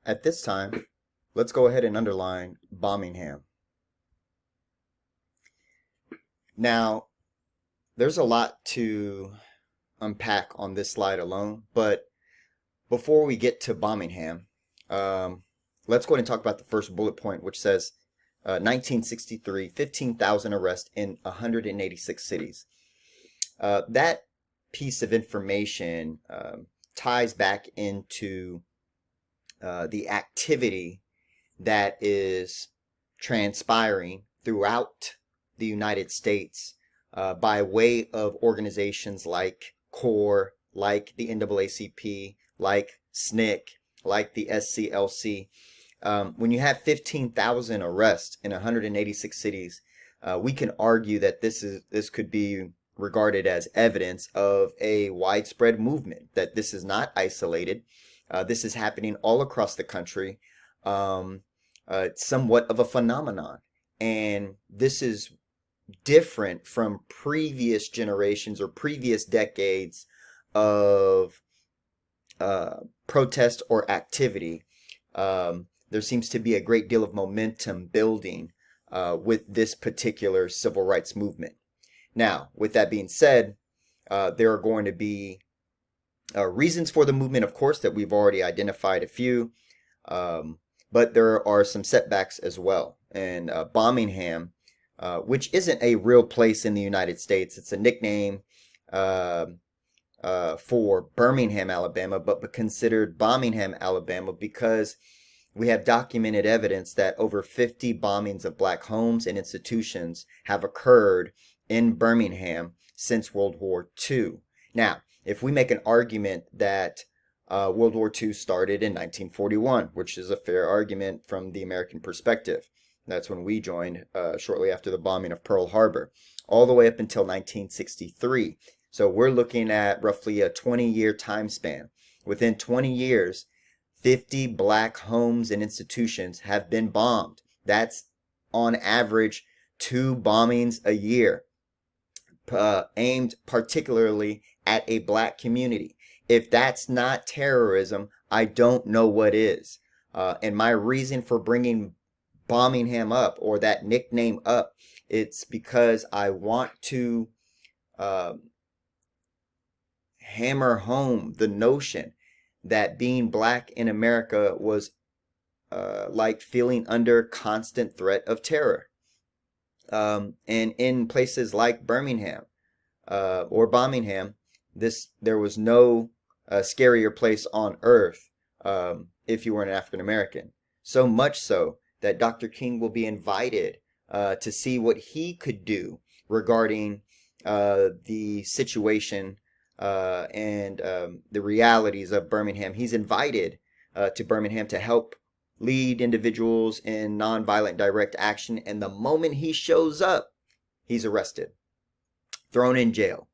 At this time, let's go ahead and underline Birmingham. Now, there's a lot to unpack on this slide alone, but before we get to Birmingham, let's go ahead and talk about the first bullet point, which says 1963, 15,000 arrests in 186 cities. That piece of information ties back into the activity that is transpiring throughout the United States by way of organizations like CORE, like the NAACP, like SNCC, like the SCLC. When you have 15,000 arrests in 186 cities, we can argue that this could be regarded as evidence of a widespread movement, that this is not isolated. This is happening all across the country. It's somewhat of a phenomenon. And this is different from previous generations or previous decades of protest or activity. There seems to be a great deal of momentum building with this particular civil rights movement. Now, with that being said, there are going to be reasons for the movement, of course, that we've already identified a few, but there are some setbacks as well. And Birmingham, which isn't a real place in the United States, it's a nickname for Birmingham, Alabama, but considered Birmingham, Alabama, because we have documented evidence that over 50 bombings of black homes and institutions have occurred in Birmingham since World War II. Now, if we make an argument that World War II started in 1941, which is a fair argument from the American perspective. That's when we joined shortly after the bombing of Pearl Harbor, all the way up until 1963. So we're looking at roughly a 20-year time span. Within 20 years, 50 black homes and institutions have been bombed. That's on average 2 bombings a year, aimed particularly at a black community. If that's not terrorism, I don't know what is. And my reason for bringing Birmingham up, or that nickname up, it's because I want to hammer home the notion that being black in America was like feeling under constant threat of terror. And in places like Birmingham or Birmingham, there was no scarier place on earth if you were an African American. So much so that Dr. King will be invited to see what he could do regarding the situation and the realities of Birmingham. He's invited to Birmingham to help lead individuals in nonviolent direct action. And the moment he shows up, he's arrested, thrown in jail,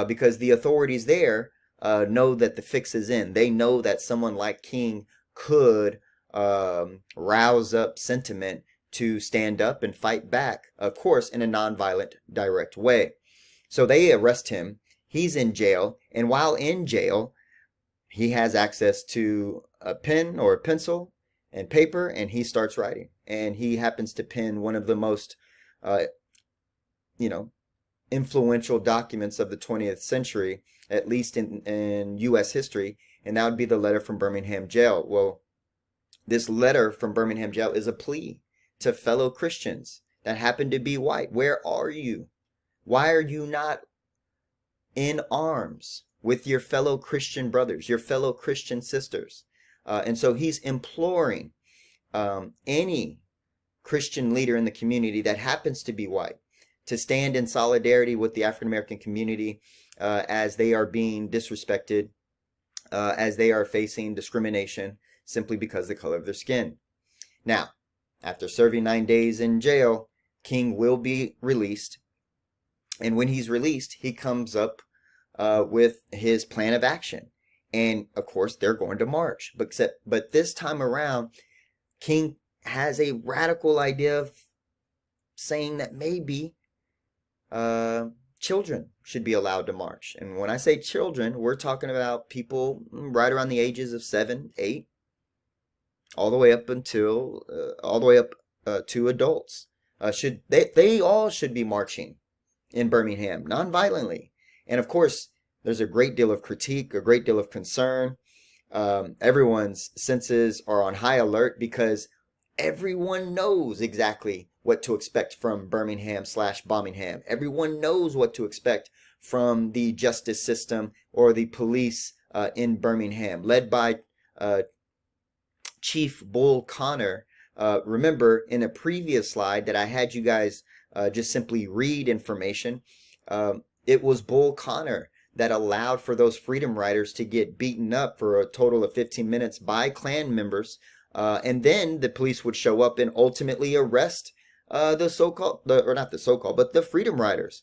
because the authorities there know that the fix is in. They know that someone like King could rouse up sentiment to stand up and fight back, of course, in a nonviolent direct way. So they arrest him. He's in jail. And while in jail, he has access to a pen or a pencil and paper, and he starts writing. And he happens to pen one of the most, influential documents of the 20th century, at least in U.S. history, and that would be the letter from Birmingham jail. Well, this letter from Birmingham jail is a plea to fellow Christians that happen to be white. Where are you? Why are you not in arms with your fellow Christian brothers, your fellow Christian sisters? And so he's imploring any Christian leader in the community that happens to be white to stand in solidarity with the African American community as they are being disrespected, as they are facing discrimination simply because of the color of their skin. Now, after serving 9 days in jail, King will be released. And when he's released, he comes up with his plan of action. And of course, they're going to march. But this time around, King has a radical idea of saying that maybe children should be allowed to march. And when I say children, we're talking about people right around the ages of 7, 8. all the way up until all the way up to adults. Should they all should be marching in Birmingham non-violently. And of course, there's a great deal of critique, a great deal of concern. Everyone's senses are on high alert because everyone knows exactly what to expect from Birmingham/Bomingham. Everyone knows what to expect from the justice system or the police in Birmingham, led by Chief Bull Connor. Remember in a previous slide that I had you guys just simply read information, it was Bull Connor that allowed for those freedom riders to get beaten up for a total of 15 minutes by Klan members. And then the police would show up and ultimately arrest the so-called, or not the so-called, but the freedom riders,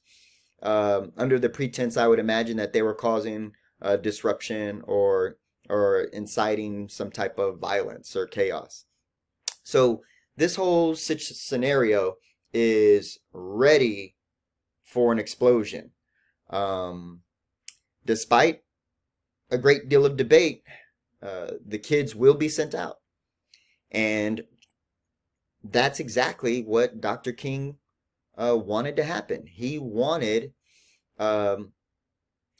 under the pretense, I would imagine, that they were causing disruption or inciting some type of violence or chaos. So this whole scenario is ready for an explosion. Despite a great deal of debate, the kids will be sent out. And that's exactly what Dr. King wanted to happen. He wanted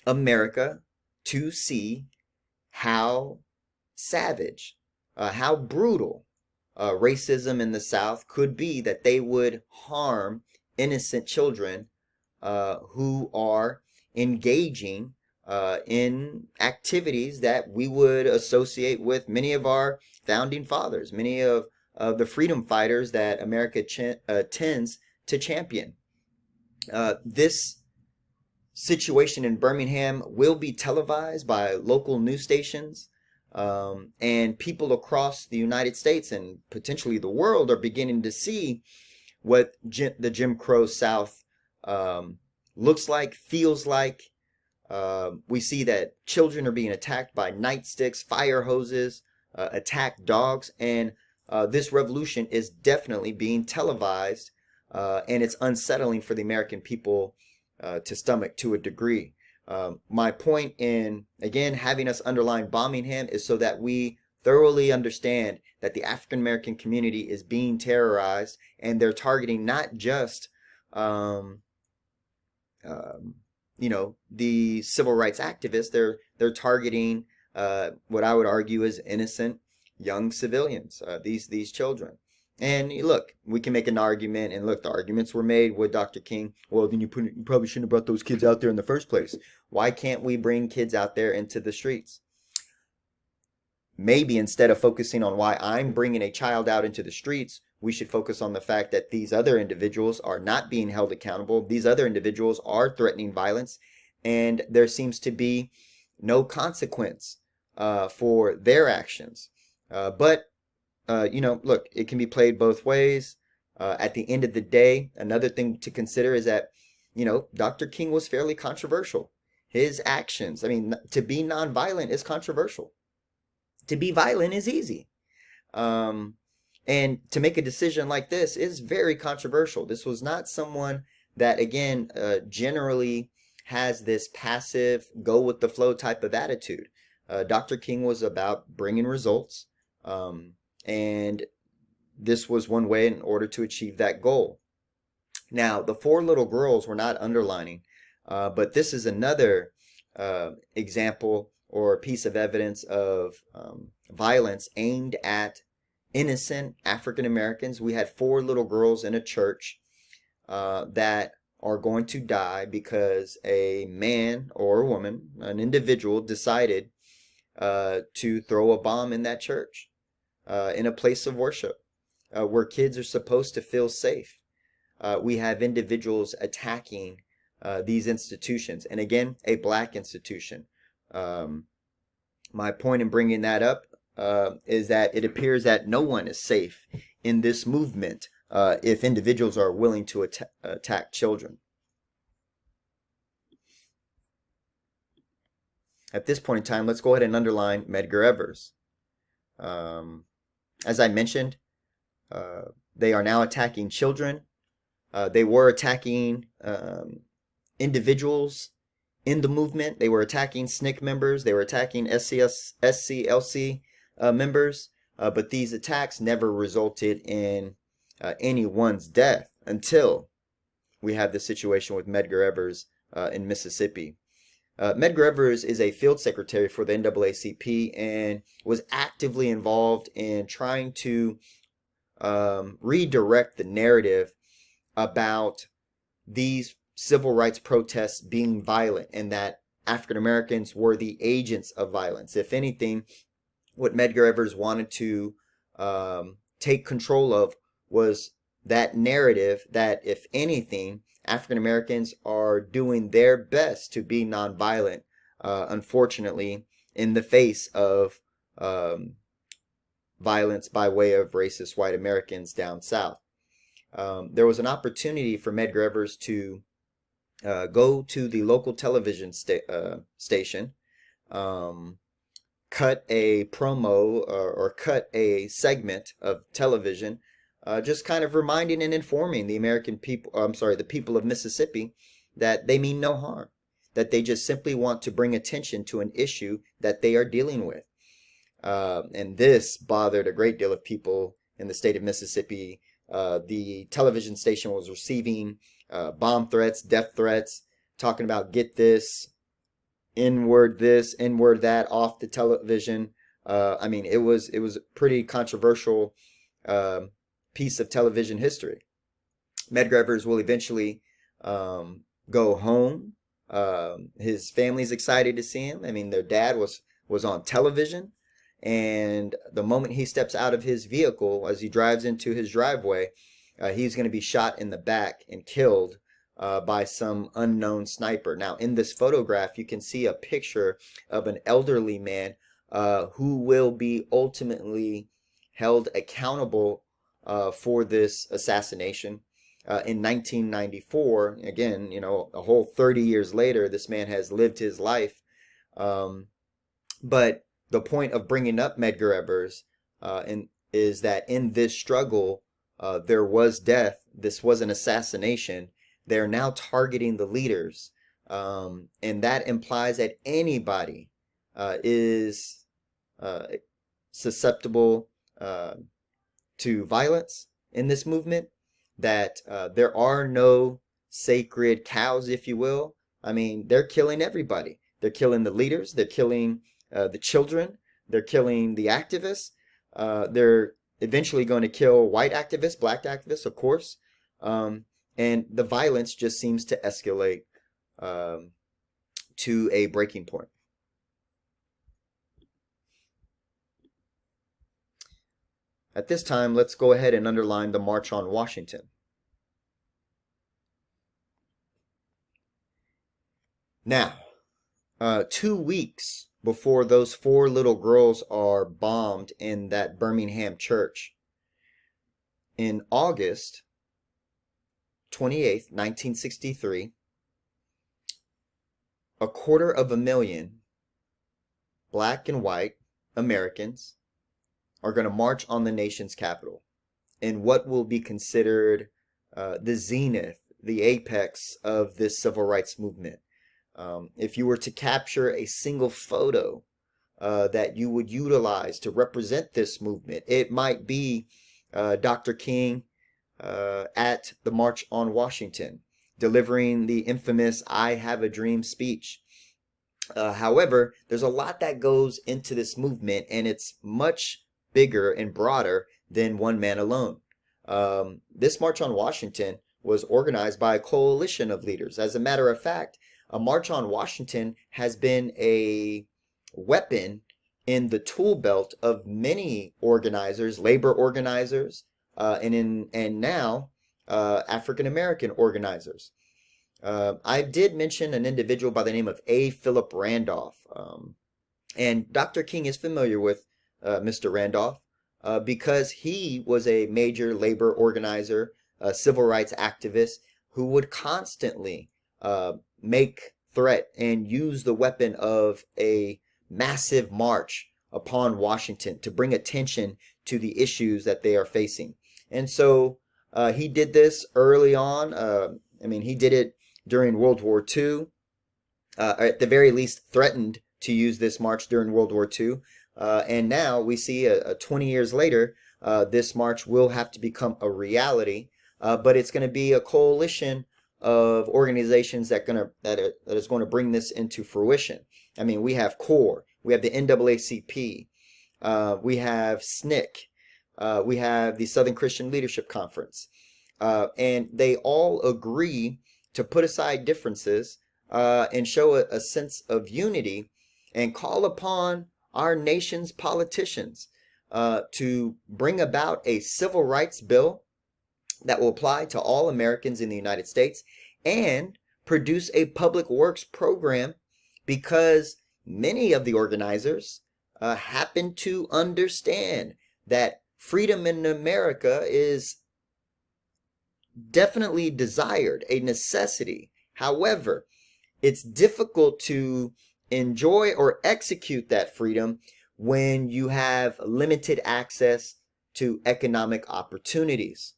America to see how savage, how brutal racism in the South could be, that they would harm innocent children who are engaging in activities that we would associate with many of our founding fathers, many of the freedom fighters that America tends to champion. This situation in Birmingham will be televised by local news stations, and people across the United States and potentially the world are beginning to see what the Jim Crow South looks like, feels like. We see that children are being attacked by nightsticks, fire hoses, attacked dogs, and this revolution is definitely being televised, and it's unsettling for the American people to stomach to a degree. My point in, again, having us underline Birmingham is so that we thoroughly understand that the African American community is being terrorized, and they're targeting not just the civil rights activists. They're targeting what I would argue is innocent young civilians, these children. And look, we can make an argument, and look, the arguments were made with Dr. King. Well, then you probably shouldn't have brought those kids out there in the first place. Why can't we bring kids out there into the streets? Maybe instead of focusing on why I'm bringing a child out into the streets, we should focus on the fact that these other individuals are not being held accountable. These other individuals are threatening violence, and there seems to be no consequence for their actions. But look, it can be played both ways. At the end of the day, another thing to consider is that, Dr. King was fairly controversial. His actions, I mean, to be nonviolent is controversial. To be violent is easy. And to make a decision like this is very controversial. This was not someone that, again, generally has this passive, go with the flow type of attitude. Dr. King was about bringing results. And this was one way in order to achieve that goal. Now, the four little girls were not underlining, but this is another example or piece of evidence of violence aimed at innocent African Americans. We had four little girls in a church that are going to die because a man or a woman, an individual, decided to throw a bomb in that church. In a place of worship where kids are supposed to feel safe. We have individuals attacking these institutions, and again, a black institution. My point in bringing that up is that it appears that no one is safe in this movement if individuals are willing to attack children. At this point in time, let's go ahead and underline Medgar Evers. As I mentioned, they are now attacking children. They were attacking individuals in the movement. They were attacking SNCC members. They were attacking SCLC members. but these attacks never resulted in anyone's death until we have the situation with Medgar Evers in Mississippi. Medgar Evers is a field secretary for the NAACP and was actively involved in trying to redirect the narrative about these civil rights protests being violent and that African Americans were the agents of violence. If anything, what Medgar Evers wanted to take control of was that narrative that, if anything, African Americans are doing their best to be nonviolent, unfortunately, in the face of violence by way of racist white Americans down south. There was an opportunity for Medgar Evers to go to the local television station, cut a promo or cut a segment of television, just kind of reminding and informing the American people, the people of Mississippi, that they mean no harm, that they just simply want to bring attention to an issue that they are dealing with. And this bothered a great deal of people in the state of Mississippi. The television station was receiving bomb threats, death threats, talking about get this, N-word this, N-word that off the television. I mean, it was a pretty controversial piece of television history. Medgar Evers will eventually go home. His family's excited to see him. I mean, their dad was on television. And the moment he steps out of his vehicle, as he drives into his driveway, he's going to be shot in the back and killed by some unknown sniper. Now, in this photograph, you can see a picture of an elderly man who will be ultimately held accountable for this assassination. In 1994, again, a whole 30 years later, this man has lived his life. But the point of bringing up Medgar Evers is that in this struggle, there was death. This was an assassination. They're now targeting the leaders. And that implies that anybody is susceptible to violence in this movement, that there are no sacred cows, if you will. I mean, they're killing everybody. They're killing the leaders. They're killing the children. They're killing the activists. They're eventually going to kill white activists, black activists, of course. And the violence just seems to escalate to a breaking point. At this time, let's go ahead and underline the March on Washington. Now, 2 weeks before those 4 little girls are bombed in that Birmingham church, in August 28th, 1963, 250,000 black and white Americans are going to march on the nation's capital in what will be considered the zenith, the apex of this civil rights movement. If you were to capture a single photo that you would utilize to represent this movement, it might be Dr. King at the March on Washington, delivering the infamous "I Have a Dream" speech. However, there's a lot that goes into this movement, and it's much bigger and broader than one man alone. This March on Washington was organized by a coalition of leaders. As a matter of fact, a March on Washington has been a weapon in the tool belt of many organizers, labor organizers, and now African American organizers. I did mention an individual by the name of A. Philip Randolph, and Dr. King is familiar with Mr. Randolph because he was a major labor organizer, a civil rights activist who would constantly make threat and use the weapon of a massive march upon Washington to bring attention to the issues that they are facing. And so he did this early on. He did it during World War II, or at the very least threatened to use this march during World War II. And now we see 20 years later, this march will have to become a reality, but it's going to be a coalition of organizations that is going to bring this into fruition. I mean, we have CORE, we have the NAACP, we have SNCC, we have the Southern Christian Leadership Conference, and they all agree to put aside differences and show a sense of unity and call upon our nation's politicians to bring about a civil rights bill that will apply to all Americans in the United States and produce a public works program, because many of the organizers happen to understand that freedom in America is definitely desired, a necessity. However, it's difficult to enjoy or execute that freedom when you have limited access to economic opportunities.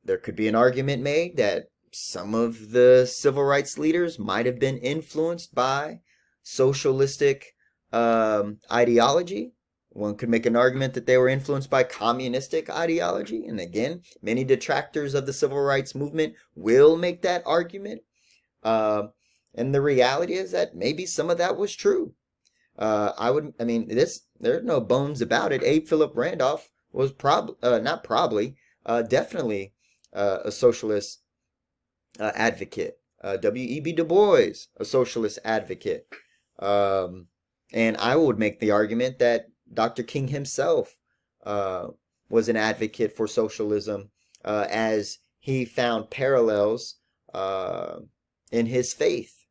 There could be an argument made that some of the civil rights leaders might have been influenced by socialistic ideology. One could make an argument that they were influenced by communistic ideology. And again, many detractors of the civil rights movement will make that argument. And the reality is that maybe some of that was true. There's no bones about it. A. Philip Randolph was definitely a socialist advocate. W.E.B. Du Bois, a socialist advocate. And I would make the argument that Dr. King himself was an advocate for socialism, as he found parallels in his faith,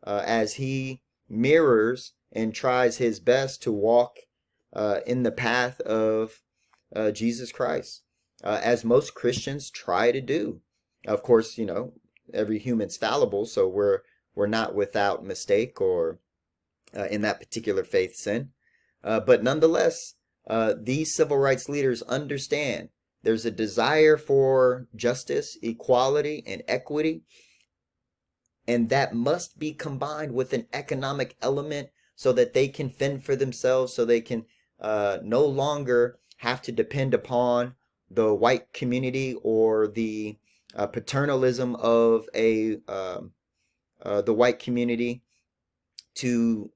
as he mirrors and tries his best to walk in the path of Jesus Christ, as most Christians try to do. Of course, every human's fallible, so we're not without mistake or in that particular faith sin. But nonetheless, these civil rights leaders understand there's a desire for justice, equality, and equity, and that must be combined with an economic element so that they can fend for themselves, so they can no longer have to depend upon the white community or the paternalism of the white community to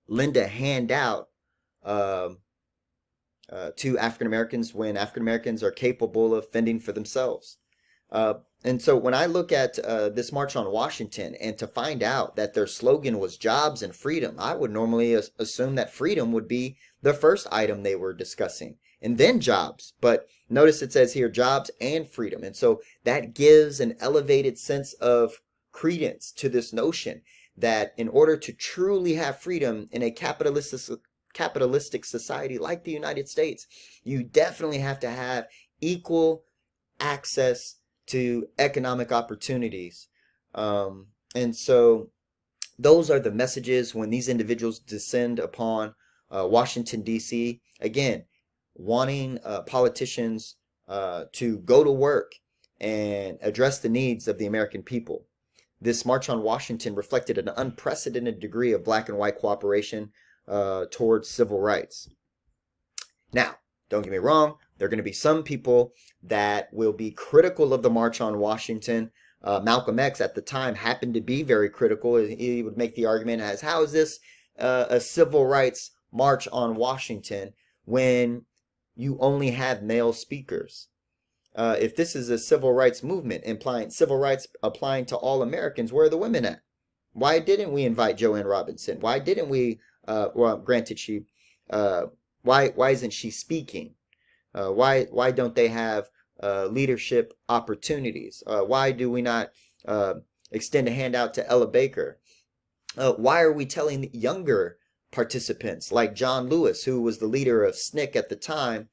lend a handout to African Americans when African Americans are capable of fending for themselves. And so when I look at this March on Washington, and to find out that their slogan was jobs and freedom, I would normally assume that freedom would be the first item they were discussing, and then jobs. But notice it says here jobs and freedom. And so that gives an elevated sense of credence to this notion that in order to truly have freedom in a capitalistic society like the United States, you definitely have to have equal access to economic opportunities. And so those are the messages when these individuals descend upon Washington, D.C. Again, wanting politicians to go to work and address the needs of the American people. This March on Washington reflected an unprecedented degree of black and white cooperation towards civil rights. Now, don't get me wrong, there are going to be some people that will be critical of the March on Washington. Malcolm X at the time happened to be very critical. He would make the argument as, how is this a civil rights march on Washington when you only have male speakers? If this is a civil rights movement implying civil rights applying to all Americans, where are the women at? Why didn't we invite Joanne Robinson? Why didn't we, granted she, why isn't she speaking? Why don't they have leadership opportunities? Why do we not extend a handout to Ella Baker? Why are we telling younger participants like John Lewis, who was the leader of SNCC at the time,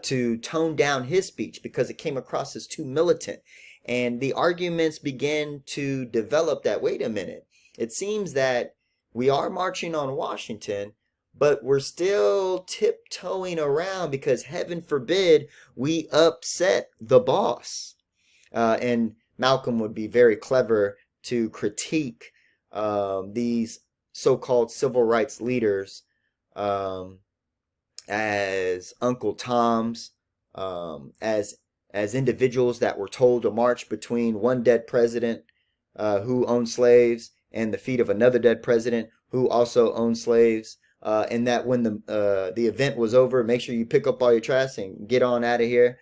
to tone down his speech because it came across as too militant? And the arguments began to develop that, wait a minute, it seems that we are marching on Washington, but we're still tiptoeing around because heaven forbid we upset the boss. And Malcolm would be very clever to critique these so-called civil rights leaders um, as Uncle Toms, as individuals that were told to march between one dead president who owned slaves and the feet of another dead president who also owned slaves. And that when the event was over, make sure you pick up all your trash and get on out of here.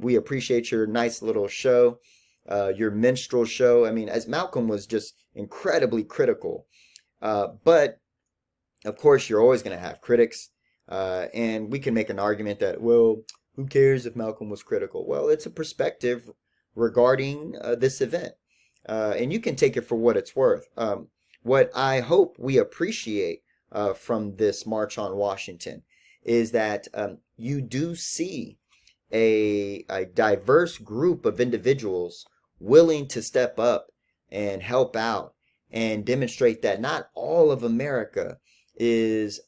We appreciate your nice little show, your minstrel show. I mean, as Malcolm was just incredibly critical. But of course, you're always going to have critics. And we can make an argument that, well, who cares if Malcolm was critical? Well, it's a perspective regarding this event. And you can take it for what it's worth. What I hope we appreciate from this March on Washington is that you do see a diverse group of individuals willing to step up and help out and demonstrate that not all of America is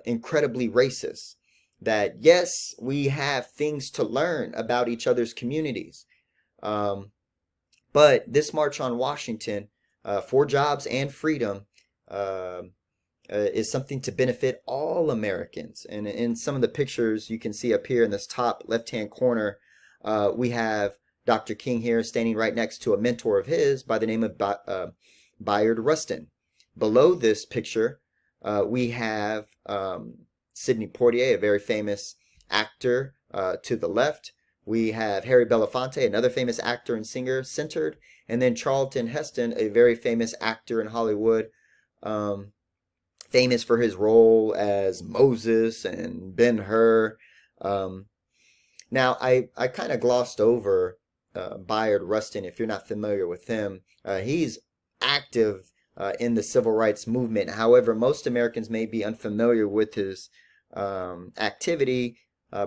incredibly racist. That yes, we have things to learn about each other's communities. But this March on Washington for jobs and freedom is something to benefit all Americans. And in some of the pictures you can see up here in this top left-hand corner, we have Dr. King here standing right next to a mentor of his by the name of Bayard Rustin. Below this picture, we have Sidney Poitier, a very famous actor, to the left. We have Harry Belafonte, another famous actor and singer, centered. And then Charlton Heston, a very famous actor in Hollywood, famous for his role as Moses and Ben-Hur. Now, I kind of glossed over Bayard Rustin, if you're not familiar with him. He's active in the civil rights movement. However, most Americans may be unfamiliar with his activity,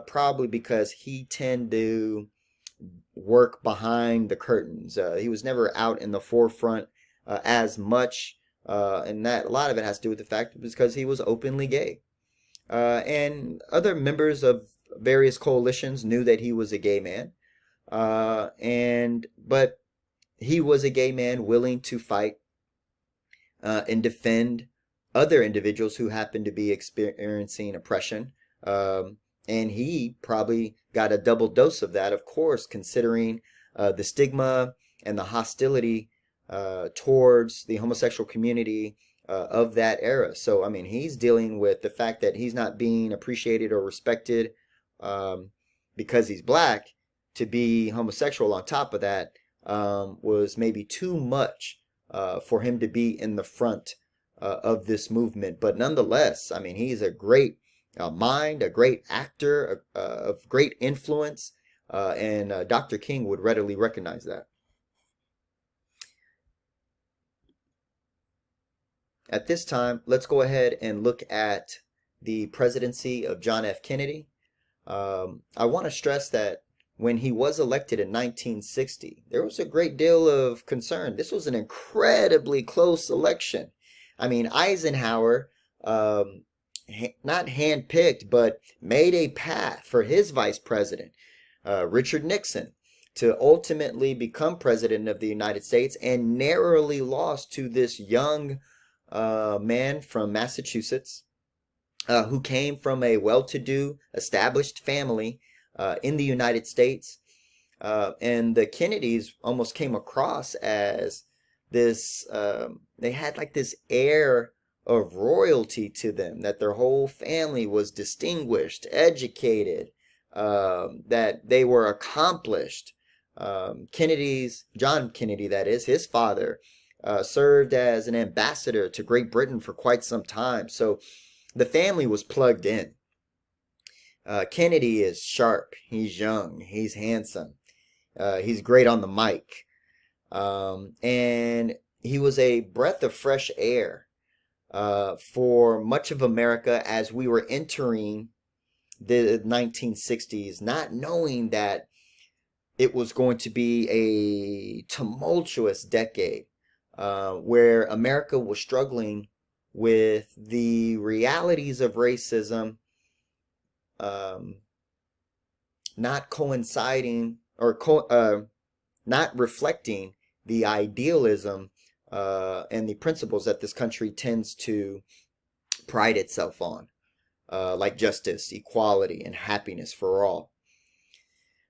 probably because he tended to work behind the curtains. He was never out in the forefront as much, and that a lot of it has to do with the fact because he was openly gay. And other members of various coalitions knew that he was a gay man, but he was a gay man willing to fight and defend other individuals who happened to be experiencing oppression. And he probably got a double dose of that, of course, considering the stigma and the hostility towards the homosexual community of that era. So, I mean, he's dealing with the fact that he's not being appreciated or respected because he's black. To be homosexual on top of that was maybe too much for him to be in the front of this movement. But nonetheless, I mean, he's a great mind, a great actor, of great influence, and Dr. King would readily recognize that. At this time, let's go ahead and look at the presidency of John F. Kennedy. I want to stress that when he was elected in 1960, there was a great deal of concern. This was an incredibly close election. I mean, Eisenhower, not handpicked, but made a path for his vice president, Richard Nixon, to ultimately become president of the United States, and narrowly lost to this young man from Massachusetts who came from a well-to-do, established family in the United States. And the Kennedys almost came across as this, they had like this air of royalty to them, that their whole family was distinguished, educated, that they were accomplished. John Kennedy, that is, his father, served as an ambassador to Great Britain for quite some time. So the family was plugged in. Kennedy is sharp. He's young. He's handsome. He's great on the mic. And he was a breath of fresh air for much of America as we were entering the 1960s, not knowing that it was going to be a tumultuous decade where America was struggling with the realities of racism not coinciding or not reflecting the idealism and the principles that this country tends to pride itself on, like justice, equality, and happiness for all.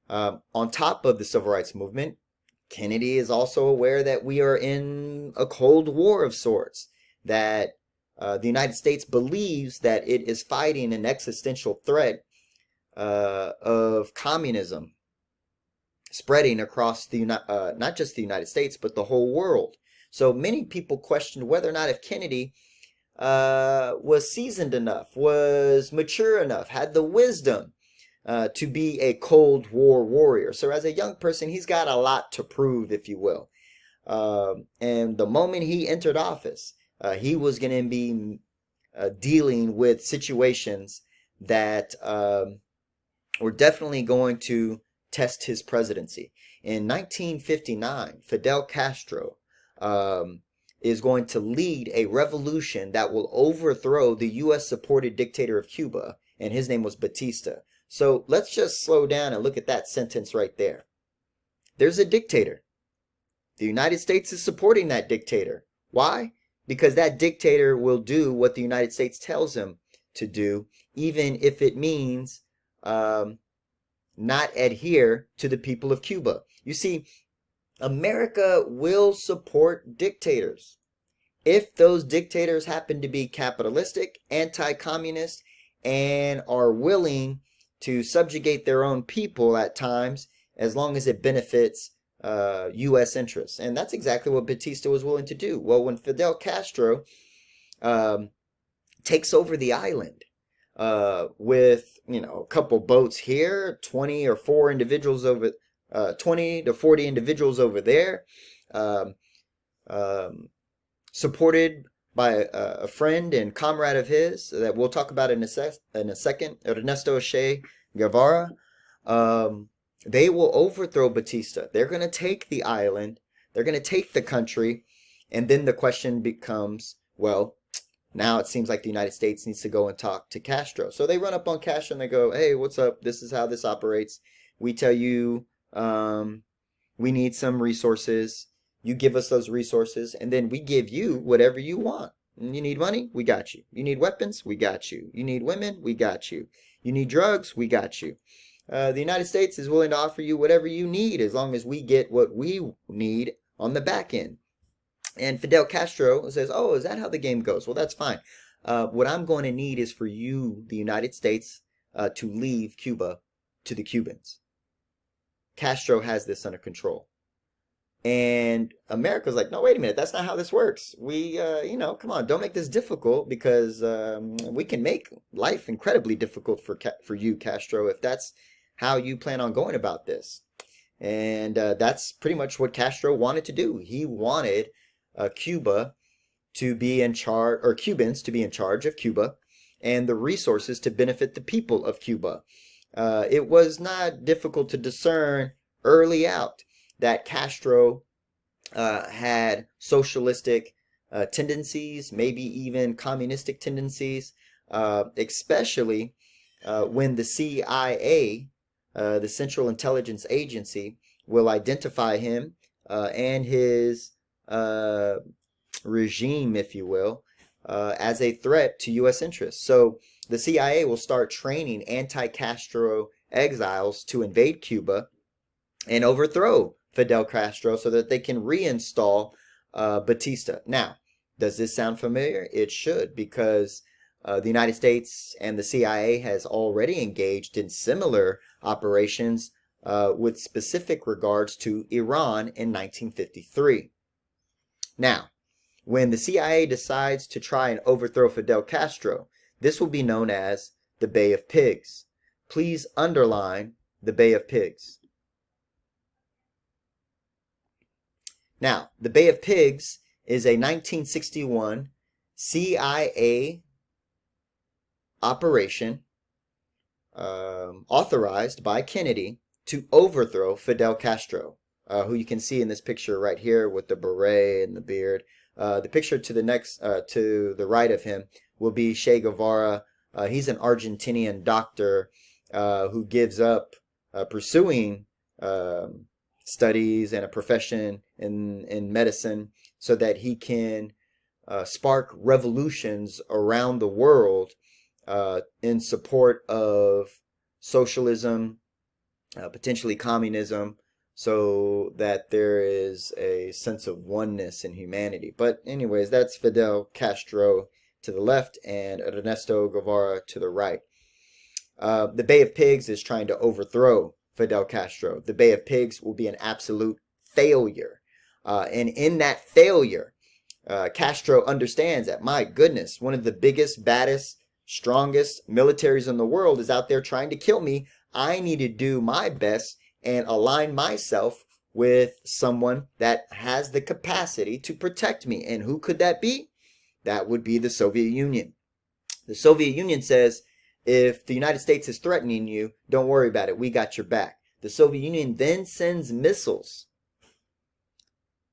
On top of the civil rights movement, Kennedy is also aware that we are in a Cold War of sorts, that the United States believes that it is fighting an existential threat of communism spreading across not just the United States, but the whole world. So many people questioned whether or not if Kennedy was seasoned enough, was mature enough, had the wisdom to be a Cold War warrior. So as a young person, he's got a lot to prove, if you will. And the moment he entered office, he was going to be dealing with situations that were definitely going to test his presidency. In 1959, Fidel Castro is going to lead a revolution that will overthrow the U.S.-supported dictator of Cuba, and his name was Batista. So let's just slow down and look at that sentence right there. There's a dictator. The United States is supporting that dictator. Why? Because that dictator will do what the United States tells him to do, even if it means not adhere to the people of Cuba. You see, America will support dictators if those dictators happen to be capitalistic, anti-communist, and are willing to subjugate their own people at times, as long as it benefits U.S. interests. And that's exactly what Batista was willing to do. Well, when Fidel Castro takes over the island with, a couple boats here, 20 or 4 individuals over, 20 to 40 individuals over there, supported by a friend and comrade of his that we'll talk about in a second, Ernesto Che Guevara. They will overthrow Batista. They're going to take the island. They're going to take the country. And then the question becomes, well, now it seems like the United States needs to go and talk to Castro. So they run up on Castro and they go, hey, what's up? This is how this operates. We tell you we need some resources. You give us those resources, and then we give you whatever you want. You need money? We got you. You need weapons? We got you. You need women? We got you. You need drugs? We got you. The United States is willing to offer you whatever you need as long as we get what we need on the back end. And Fidel Castro says, oh, is that how the game goes? Well, that's fine. What I'm going to need is for you, the United States, to leave Cuba to the Cubans. Castro has this under control. And America's like, no, wait a minute, that's not how this works. We, come on, don't make this difficult, because we can make life incredibly difficult for you, Castro, if that's how you plan on going about this. And that's pretty much what Castro wanted to do. He wanted Cuba to be in charge, or Cubans to be in charge of Cuba, and the resources to benefit the people of Cuba. It was not difficult to discern early out that Castro had socialistic tendencies, maybe even communistic tendencies, especially when the CIA, the Central Intelligence Agency, will identify him and his regime, if you will, as a threat to U.S. interests. So the CIA will start training anti-Castro exiles to invade Cuba and overthrow Fidel Castro so that they can reinstall Batista. Now, does this sound familiar? It should, because the United States and the CIA has already engaged in similar operations with specific regards to Iran in 1953. Now, when the CIA decides to try and overthrow Fidel Castro, this will be known as the Bay of Pigs. Please underline the Bay of Pigs. Now, the Bay of Pigs is a 1961 CIA operation authorized by Kennedy to overthrow Fidel Castro, who you can see in this picture right here with the beret and the beard. The picture to the right of him will be Che Guevara. He's an Argentinian doctor who gives up pursuing studies and a profession in medicine so that he can spark revolutions around the world in support of socialism, potentially communism, so that there is a sense of oneness in humanity. But anyways, that's Fidel Castro to the left and Ernesto Guevara to the right. The Bay of Pigs is trying to overthrow Fidel Castro. The Bay of Pigs will be an absolute failure. And in that failure, Castro understands that, my goodness, one of the biggest, baddest, strongest militaries in the world is out there trying to kill me. I need to do my best and align myself with someone that has the capacity to protect me. And who could that be? That would be the Soviet Union. The Soviet Union says, if the United States is threatening you, don't worry about it. We got your back. The Soviet Union then sends missiles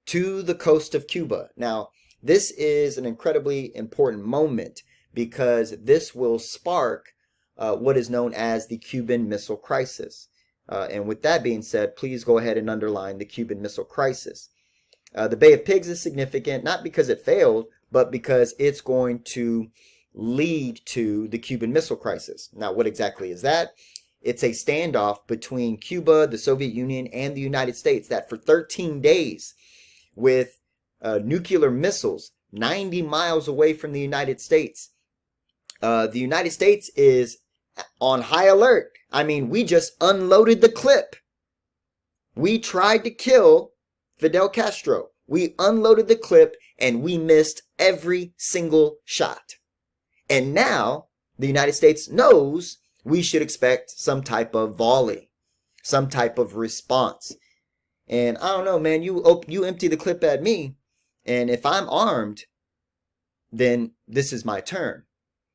to the coast of Cuba. Now, this is an incredibly important moment because this will spark what is known as the Cuban Missile Crisis. And with that being said, please go ahead and underline the Cuban Missile Crisis. The Bay of Pigs is significant, not because it failed, but because it's going to lead to the Cuban Missile Crisis. Now, what exactly is that? It's a standoff between Cuba, the Soviet Union, and the United States that for 13 days, with nuclear missiles 90 miles away from the United States, the United States is on high alert. I mean, we just unloaded the clip. We tried to kill Fidel Castro. We unloaded the clip and we missed every single shot. And now the United States knows we should expect some type of volley, some type of response. And I don't know, man, you empty the clip at me, and if I'm armed, then this is my turn.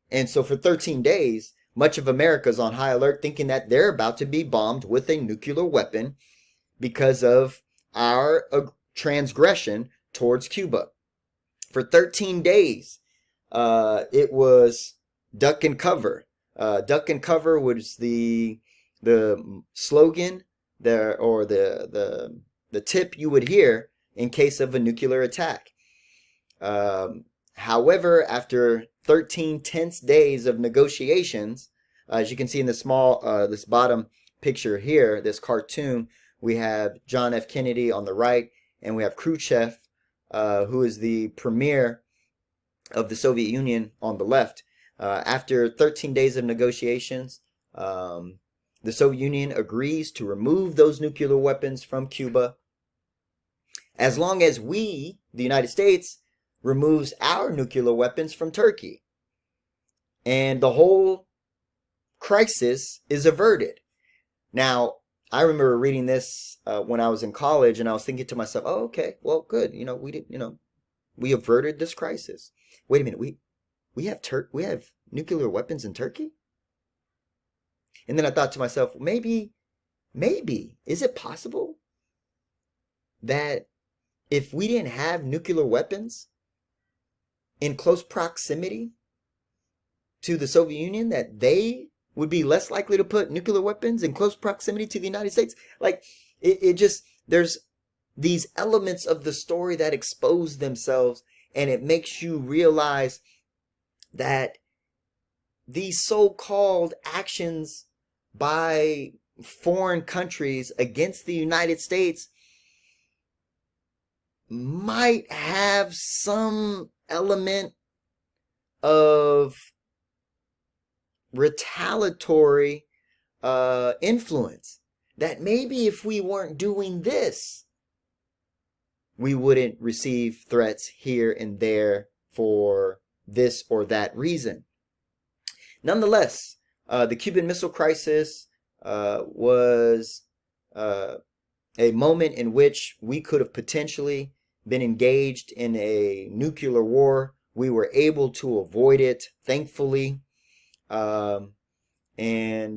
And so for 13 days, much of America is on high alert thinking that they're about to be bombed with a nuclear weapon because of our transgression towards Cuba. For 13 days, it was duck and cover. Duck and cover was the slogan there, or the tip you would hear in case of a nuclear attack. However, after 13 tense days of negotiations, as you can see in the this bottom picture here, this cartoon, we have John F. Kennedy on the right, and we have Khrushchev, who is the premier of the Soviet Union, on the left. After 13 days of negotiations, the Soviet Union agrees to remove those nuclear weapons from Cuba, as long as we, the United States, removes our nuclear weapons from Turkey. And the whole crisis is averted. Now, I remember reading this when I was in college, and I was thinking to myself, oh, okay, well, good. We averted this crisis. Wait a minute, we have nuclear weapons in Turkey? And then I thought to myself, maybe, is it possible that if we didn't have nuclear weapons in close proximity to the Soviet Union, that they would be less likely to put nuclear weapons in close proximity to the United States? Like, there's these elements of the story that expose themselves, and it makes you realize that these so-called actions by foreign countries against the United States might have some element of retaliatory influence. That maybe if we weren't doing this, we wouldn't receive threats here and there for this or that reason. Nonetheless, the Cuban Missile Crisis was a moment in which we could have potentially been engaged in a nuclear war. We were able to avoid it, thankfully. And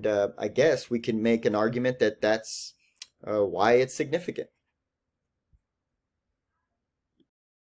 I guess we can make an argument that that's why it's significant.